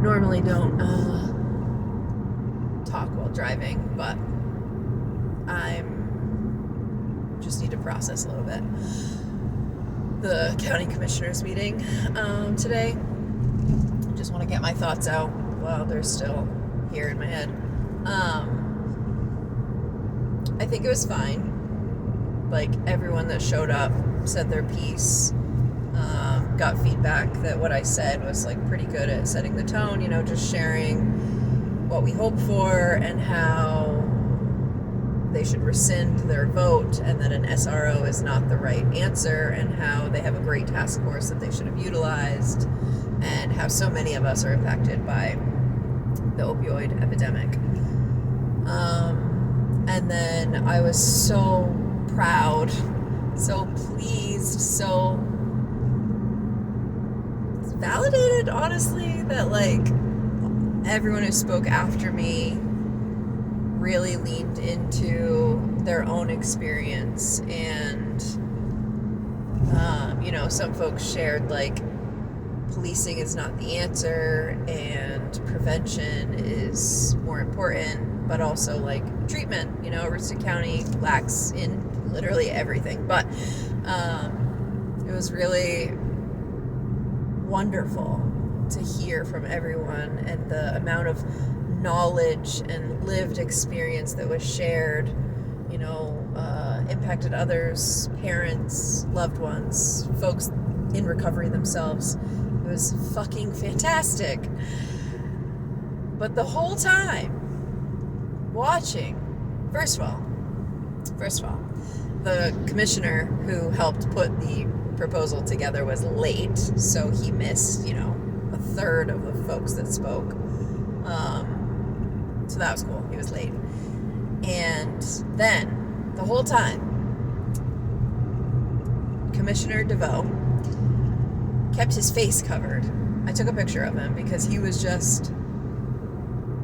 normally don't talk while driving, but I'm just need to process a little bit. The county commissioners meeting today. Just want to get my thoughts out while they're still here in my head. I think it was fine. Like, everyone that showed up said their piece. Got feedback that what I said was like pretty good at setting the tone, just sharing what we hope for and how they should rescind their vote and that an SRO is not the right answer and how they have a great task force that they should have utilized and how so many of us are impacted by the opioid epidemic. And then I was so proud, so pleased, so validated, honestly, that like everyone who spoke after me really leaned into their own experience. And some folks shared like policing is not the answer and prevention is more important, but also like treatment. Aroostook County lacks in literally everything, but it was really wonderful to hear from everyone and the amount of knowledge and lived experience that was shared, impacted others, parents, loved ones, folks in recovery themselves. It was fucking fantastic. But the whole time watching, first of all, the commissioner who helped put the proposal together was late, so he missed, a third of the folks that spoke. So that was cool. He was late. And then, the whole time, Commissioner DeVoe kept his face covered. I took a picture of him because he was just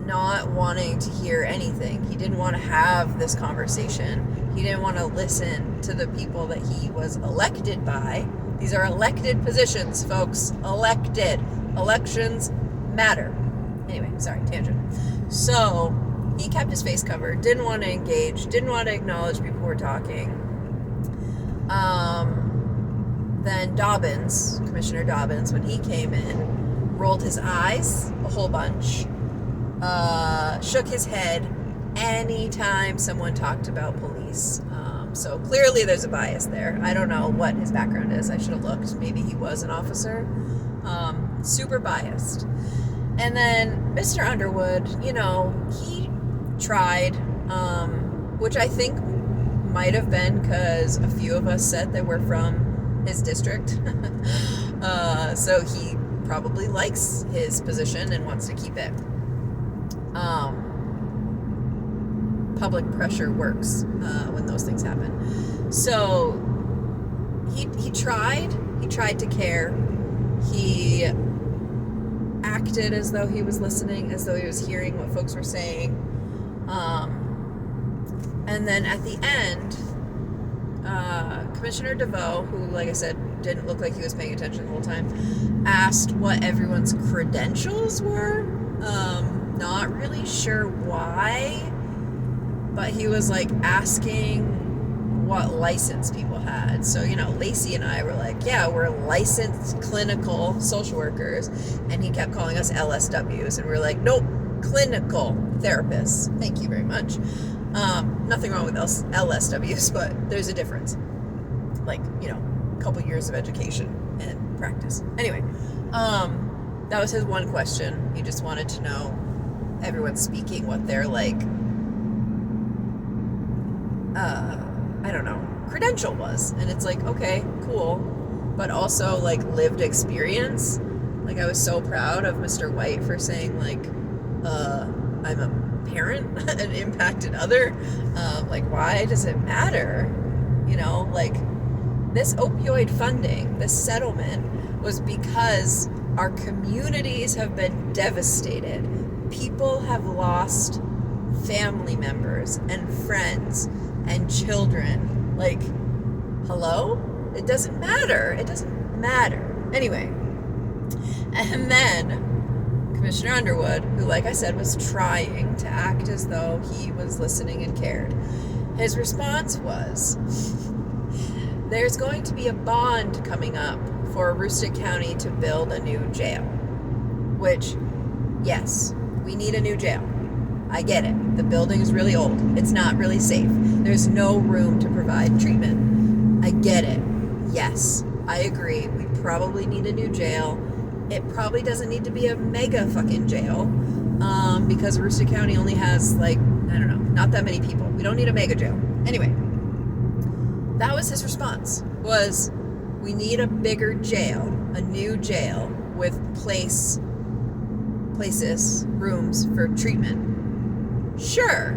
not wanting to hear anything. He didn't want to have this conversation. He didn't want to listen to the people that he was elected by. These are elected positions, folks. Elected. Elections matter. Anyway, sorry, tangent. So, he kept his face covered, didn't want to engage, didn't want to acknowledge people were talking. Then Dobbins, Commissioner Dobbins, when he came in, rolled his eyes a whole bunch, shook his head anytime someone talked about police. So clearly there's a bias there. I don't know what his background is. I should have looked. Maybe he was an officer. Super biased. And then Mr. Underwood, he tried, which I think might have been because a few of us said they were from his district. So he probably likes his position and wants to keep it. Public pressure works when those things happen. So he tried to care. He acted as though he was listening, as though he was hearing what folks were saying. And then at the end, Commissioner DeVoe, who, like I said, didn't look like he was paying attention the whole time, asked what everyone's credentials were. Not really sure why, but he was like asking what license people had. So, Lacey and I were like, yeah, we're licensed clinical social workers. And he kept calling us LSWs. And we were like, nope, clinical therapists. Thank you very much. Nothing wrong with LSWs, but there's a difference. Like, a couple years of education and practice. Anyway, that was his one question. He just wanted to know everyone speaking what their, credential was. And it's like, okay, cool. But also, lived experience. I was so proud of Mr. White for saying, I'm a parent, an impacted other. Why does it matter? This opioid funding, this settlement, was because our communities have been devastated. People have lost family members and friends and children. Hello? It doesn't matter. It doesn't matter. Anyway. And then Commissioner Underwood, who, like I said, was trying to act as though he was listening and cared, his response was, there's going to be a bond coming up for Aroostook County to build a new jail. Which, yes, we need a new jail. I get it. The building is really old. It's not really safe. There's no room to provide treatment. I get it. Yes, I agree. We probably need a new jail. It probably doesn't need to be a mega fucking jail, because Aroostook County only has, like, I don't know, not that many people. We don't need a mega jail. Anyway, that was his response, was we need a bigger jail, a new jail with places, rooms for treatment. Sure,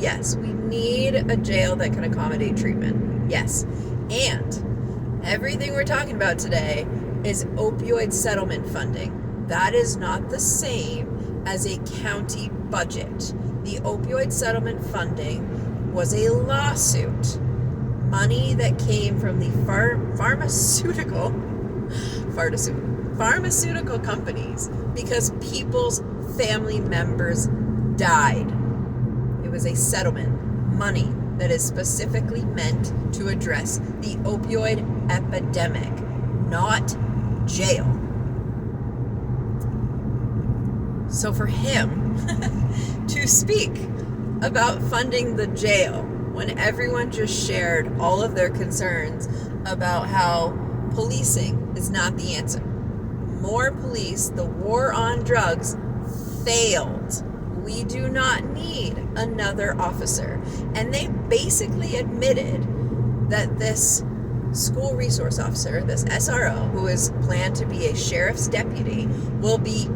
yes, we need a jail that can accommodate treatment. Yes, and everything we're talking about today is opioid settlement funding. That is not the same as a county budget. The opioid settlement funding was a lawsuit. Money that came from the pharmaceutical companies because people's family members died. It was a settlement. Money that is specifically meant to address the opioid epidemic, not jail. So for him to speak about funding the jail when everyone just shared all of their concerns about how policing is not the answer. More police, the war on drugs failed. We do not need another officer. And they basically admitted that this school resource officer, this SRO, who is planned to be a sheriff's deputy, will be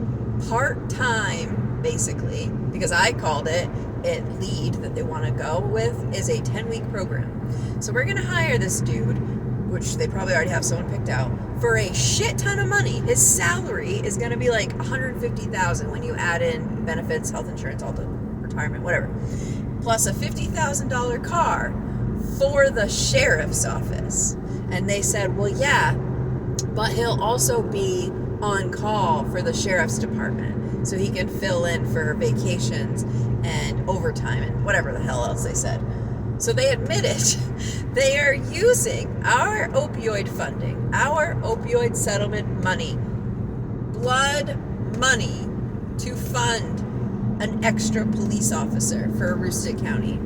part-time, basically, because I called it lead that they want to go with is a 10-week program. So we're going to hire this dude, which they probably already have someone picked out, for a shit ton of money. His salary is going to be like $150,000 when you add in benefits, health insurance, all the retirement, whatever. Plus a $50,000 car for the sheriff's office. And they said, well, yeah, but he'll also be on call for the sheriff's department, so he can fill in for vacations and overtime and whatever the hell else they said. So they admitted they are using our opioid funding, our opioid settlement money, blood money, to fund an extra police officer for Aroostook County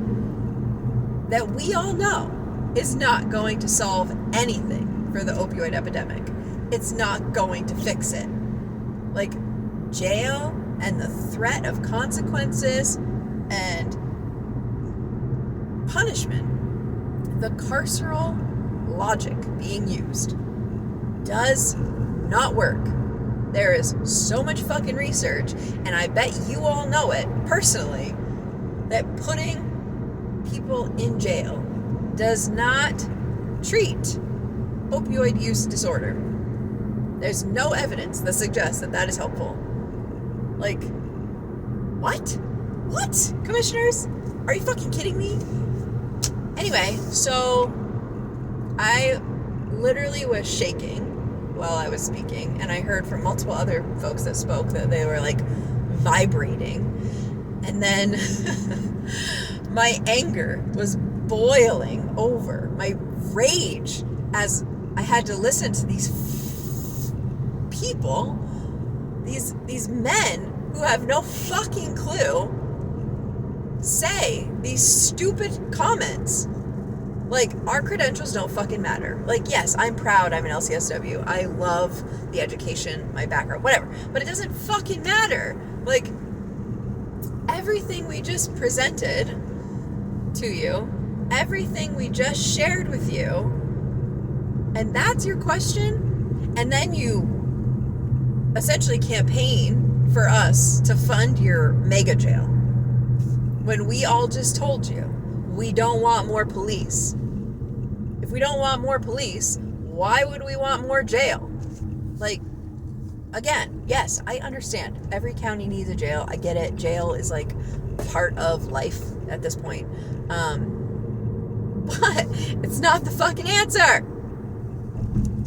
that we all know is not going to solve anything for the opioid epidemic. It's not going to fix it. Like, jail and the threat of consequences and punishment, the carceral logic being used does not work. There is so much fucking research, and I bet you all know it personally, that putting people in jail does not treat opioid use disorder. There's no evidence that suggests that that is helpful. Like, what? What? Commissioners? Are you fucking kidding me? Anyway, so I literally was shaking while I was speaking, and I heard from multiple other folks that spoke that they were like vibrating. And then my anger was boiling over, my rage, as I had to listen to these people, these men who have no fucking clue, say these stupid comments. Like, our credentials don't fucking matter. Like, yes, I'm proud I'm an LCSW. I love the education, my background, whatever. But it doesn't fucking matter. Like, everything we just presented to you, everything we just shared with you, and that's your question? And then you essentially campaign for us to fund your mega jail, when we all just told you we don't want more police. If we don't want more police, why would we want more jail? Like, again, yes, I understand. Every county needs a jail. I get it. Jail is like part of life at this point. But it's not the fucking answer.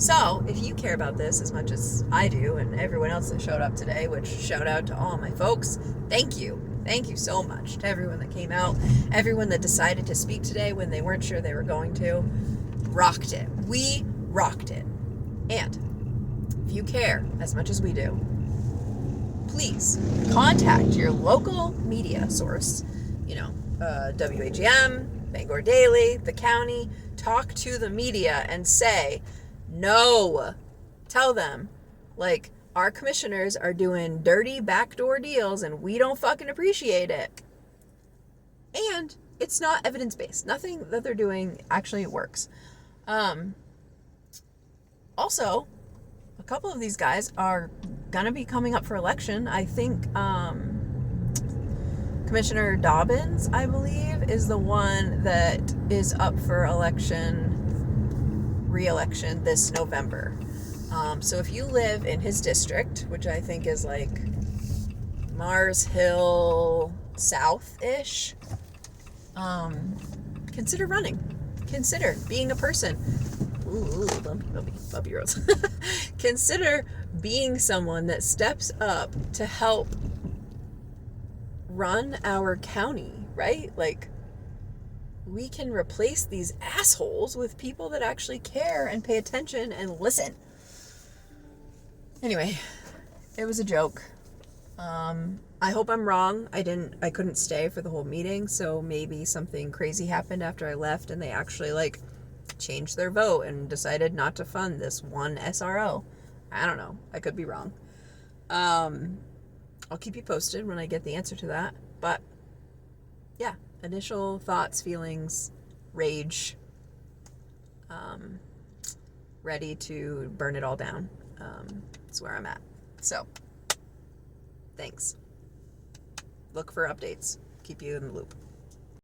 So, if you care about this as much as I do and everyone else that showed up today, which shout out to all my folks, thank you. Thank you so much to everyone that came out, everyone that decided to speak today when they weren't sure they were going to. Rocked it. We rocked it. And if you care as much as we do, please contact your local media source, WAGM, Bangor Daily, the county. Talk to the media and say, no. Tell them, our commissioners are doing dirty backdoor deals and we don't fucking appreciate it. And it's not evidence-based. Nothing that they're doing actually works. Also, a couple of these guys are going to be coming up for election. I think Commissioner Dobbins, I believe, is the one that is up for re-election this November. So if you live in his district, which I think is Mars Hill South-ish, consider running. Consider being a person. Ooh, bumpy roads. Consider being someone that steps up to help run our county, right? We can replace these assholes with people that actually care and pay attention and listen. Anyway, it was a joke. I hope I'm wrong. I couldn't stay for the whole meeting, so maybe something crazy happened after I left and they actually changed their vote and decided not to fund this one SRO. I don't know. I could be wrong. I'll keep you posted when I get the answer to that. But yeah, initial thoughts, feelings, rage, ready to burn it all down. That's where I'm at. So, thanks. Look for updates. Keep you in the loop.